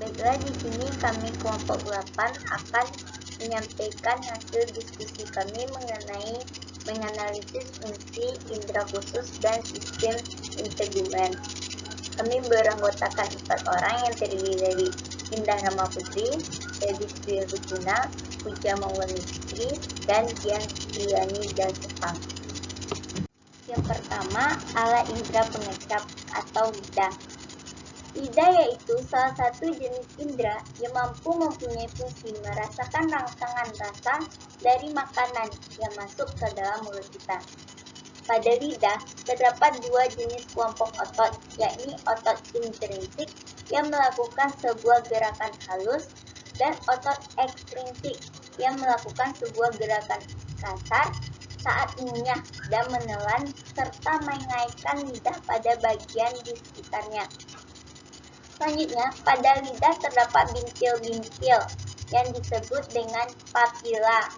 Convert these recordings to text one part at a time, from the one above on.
Baiklah, di sini kami kelompok 8 akan menyampaikan hasil diskusi kami mengenai menganalisis fungsi indera khusus dan sistem integumen. Kami beranggotakan 4 orang yang terdiri dari Indah Rama Putri, Dewi Sri Rukuna, Puja Maulani Putri, dan Dian Priani Jalsepang. Yang pertama, alat indera pengecap atau lidah. Lidah yaitu salah satu jenis indera yang mampu mempunyai fungsi merasakan rangsangan rasa dari makanan yang masuk ke dalam mulut kita. Pada lidah terdapat dua jenis kelompok otot, yakni otot intrinsik yang melakukan sebuah gerakan halus dan otot ekstrinsik yang melakukan sebuah gerakan kasar saat mengunyah dan menelan serta mengaitkan lidah pada bagian di sekitarnya. Selanjutnya, pada lidah terdapat bintil-bintil yang disebut dengan papila,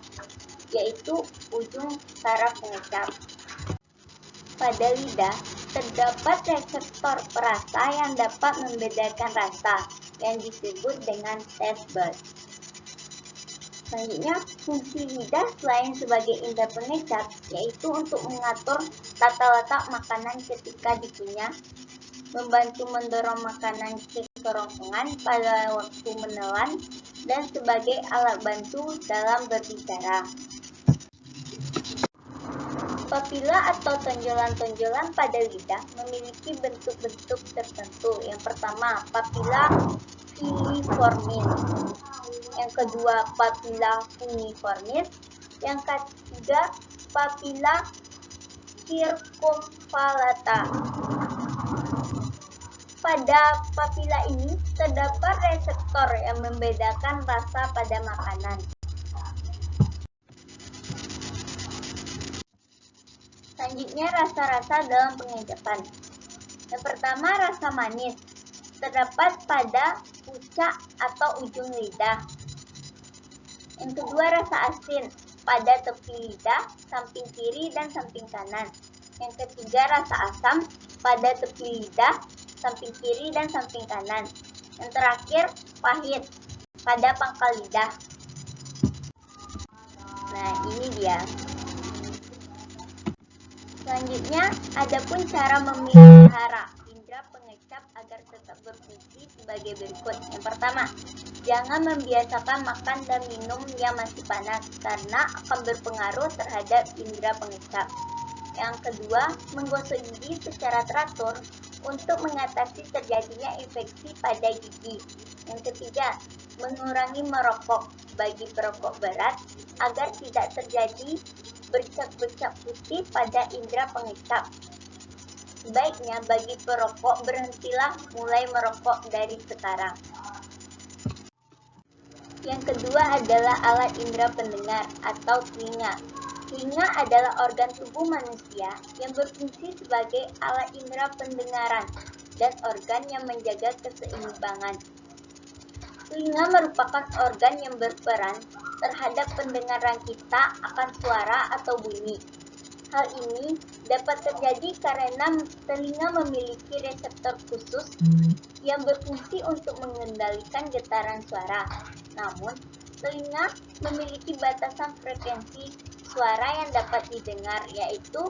yaitu ujung saraf pengecap. Pada lidah terdapat reseptor perasa yang dapat membedakan rasa, yang disebut dengan taste bud. Selanjutnya, fungsi lidah selain sebagai indera pengecap, yaitu untuk mengatur tata letak makanan ketika dikunyah, membantu mendorong makanan ke kerongkongan pada waktu menelan, dan sebagai alat bantu dalam berbicara. Papila atau tonjolan-tonjolan pada lidah memiliki bentuk-bentuk tertentu. Yang pertama, papila filiformis. Yang kedua, papila fungiformis. Yang ketiga, papila circumvallata. Pada papila ini terdapat reseptor yang membedakan rasa pada makanan. Selanjutnya, rasa-rasa dalam pengecapan. Yang pertama, rasa manis terdapat pada puncak atau ujung lidah. Yang kedua, rasa asin pada tepi lidah, samping kiri dan samping kanan. Yang ketiga, rasa asam pada tepi lidah, samping kiri dan samping kanan. Yang terakhir, pahit pada pangkal lidah. Nah, ini dia. Selanjutnya, adapun cara memelihara indera pengecap agar tetap berfungsi sebagai berikut. Yang pertama, jangan membiasakan makan dan minum yang masih panas karena akan berpengaruh terhadap indera pengecap. Yang kedua, menggosok gigi secara teratur untuk mengatasi terjadinya infeksi pada gigi. Yang ketiga, mengurangi merokok bagi perokok berat agar tidak terjadi bercak-bercak putih pada indera pengecap. Sebaiknya bagi perokok berhentilah mulai merokok dari sekarang. Yang kedua adalah alat indera pendengar atau telinga. Telinga adalah organ tubuh manusia yang berfungsi sebagai alat indera pendengaran dan organ yang menjaga keseimbangan. Telinga merupakan organ yang berperan terhadap pendengaran kita akan suara atau bunyi. Hal ini dapat terjadi karena telinga memiliki reseptor khusus yang berfungsi untuk mengendalikan getaran suara. Namun, telinga memiliki batasan frekuensi suara yang dapat didengar, yaitu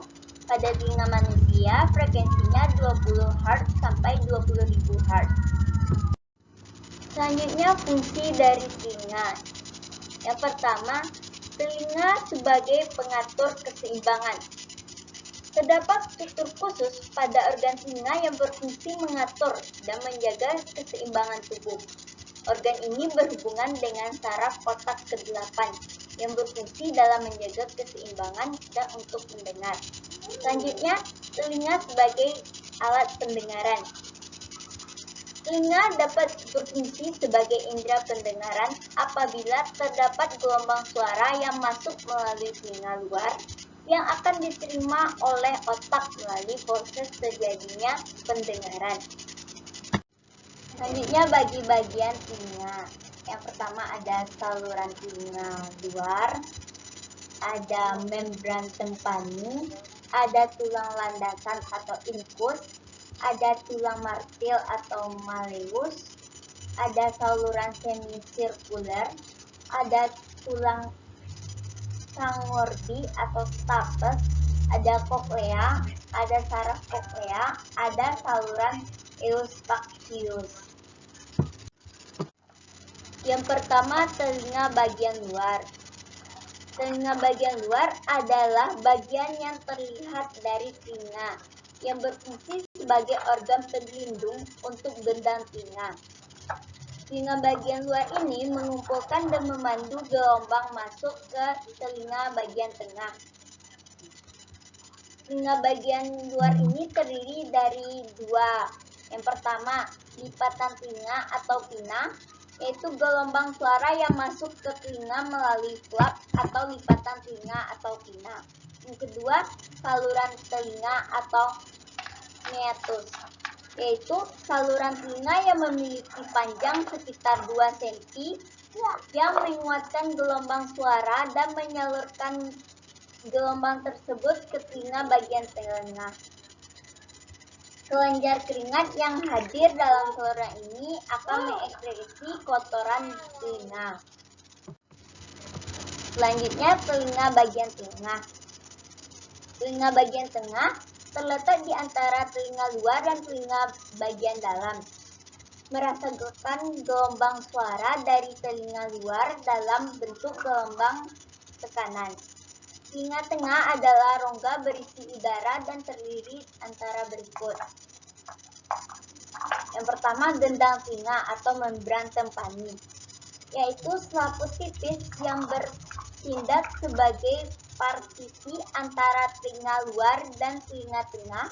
pada telinga manusia frekuensinya 20 Hz sampai 20.000 Hz. Selanjutnya, fungsi dari telinga. Yang pertama, telinga sebagai pengatur keseimbangan. Terdapat struktur khusus pada organ telinga yang berfungsi mengatur dan menjaga keseimbangan tubuh. Organ ini berhubungan dengan saraf otak ke-8 yang berfungsi dalam menjaga keseimbangan dan untuk mendengar. Selanjutnya, telinga sebagai alat pendengaran. Telinga dapat berfungsi sebagai indera pendengaran apabila terdapat gelombang suara yang masuk melalui telinga luar yang akan diterima oleh otak melalui proses terjadinya pendengaran. Selanjutnya, bagi bagian telinga. Yang pertama ada saluran telinga luar, ada membran tempani, ada tulang landasan atau infus, ada tulang martil atau malleus, ada saluran semisirkuler, ada tulang Sangordi atau stapes, ada koklea, ada saraf koklea, ada saluran eustachius. Yang pertama, telinga bagian luar. Telinga bagian luar adalah bagian yang terlihat dari telinga, yang berfungsi sebagai organ pelindung untuk gendang telinga. Telinga bagian luar ini mengumpulkan dan memandu gelombang masuk ke telinga bagian tengah. Telinga bagian luar ini terdiri dari dua. Yang pertama, lipatan telinga atau pinna, yaitu gelombang suara yang masuk ke telinga melalui flap atau lipatan telinga atau pinna. Yang kedua, saluran telinga atau meatus, yaitu saluran telinga yang memiliki panjang sekitar 2 cm yang menguatkan gelombang suara dan menyalurkan gelombang tersebut ke telinga bagian telinga. Kelenjar keringat yang hadir dalam saluran ini akan mengekskresi kotoran telinga. Selanjutnya, telinga bagian tengah. Telinga bagian tengah terletak di antara telinga luar dan telinga bagian dalam. Merasakan gelombang suara dari telinga luar dalam bentuk gelombang tekanan. Telinga tengah adalah rongga berisi udara dan terdiri antara berikut. Yang pertama, gendang telinga atau membran tempani, yaitu selaput tipis yang bertindak sebagai partisi antara telinga luar dan telinga tengah,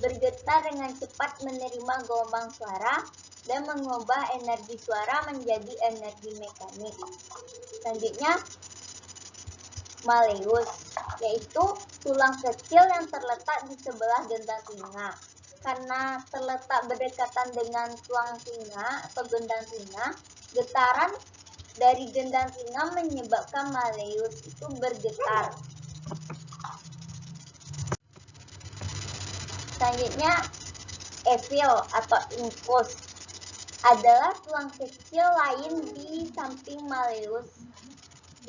bergetar dengan cepat menerima gelombang suara dan mengubah energi suara menjadi energi mekanik. Selanjutnya, malleus, yaitu tulang kecil yang terletak di sebelah gendang telinga. Karena terletak berdekatan dengan tulang telinga atau gendang telinga, getaran dari gendang telinga menyebabkan malleus itu bergetar. Selanjutnya, epil atau infus adalah tulang kecil lain di samping malleus.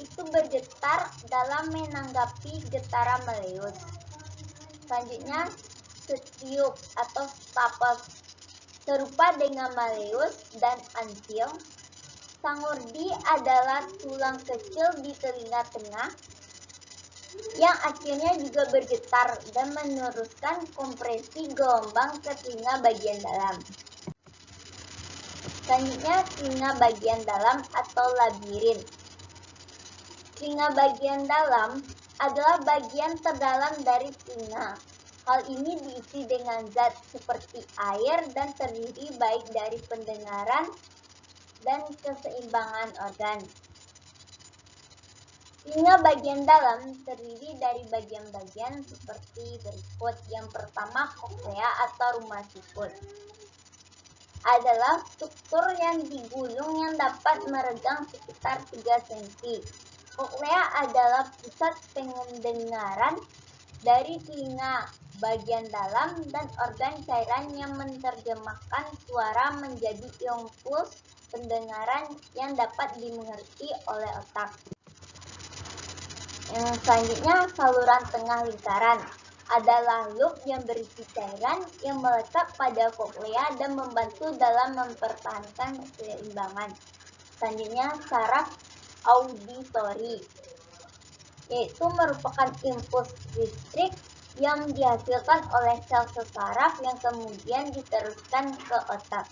Itu bergetar dalam menanggapi getaran malleus. Selanjutnya, setium atau stapes. Serupa dengan malleus dan antil, Sangordi adalah tulang kecil di telinga tengah yang akhirnya juga bergetar dan meneruskan kompresi gelombang ke telinga bagian dalam. Selanjutnya, telinga bagian dalam atau labirin. Telinga bagian dalam adalah bagian terdalam dari telinga. Hal ini diisi dengan zat seperti air dan terdiri baik dari pendengaran dan keseimbangan organ. Telinga bagian dalam terdiri dari bagian-bagian seperti berikut. Yang pertama, koklea atau rumah siput. Adalah struktur yang digulung yang dapat meregang sekitar 3 cm. Koklea adalah pusat pendengaran dari telinga bagian dalam dan organ cairan yang menerjemahkan suara menjadi impuls pendengaran yang dapat dimengerti oleh otak. Yang selanjutnya, saluran tengah lingkaran adalah loop yang berisi cairan yang melekat pada koklea dan membantu dalam mempertahankan keseimbangan. Selanjutnya, saraf auditori, yaitu merupakan impuls listrik yang dihasilkan oleh sel saraf yang kemudian diteruskan ke otak.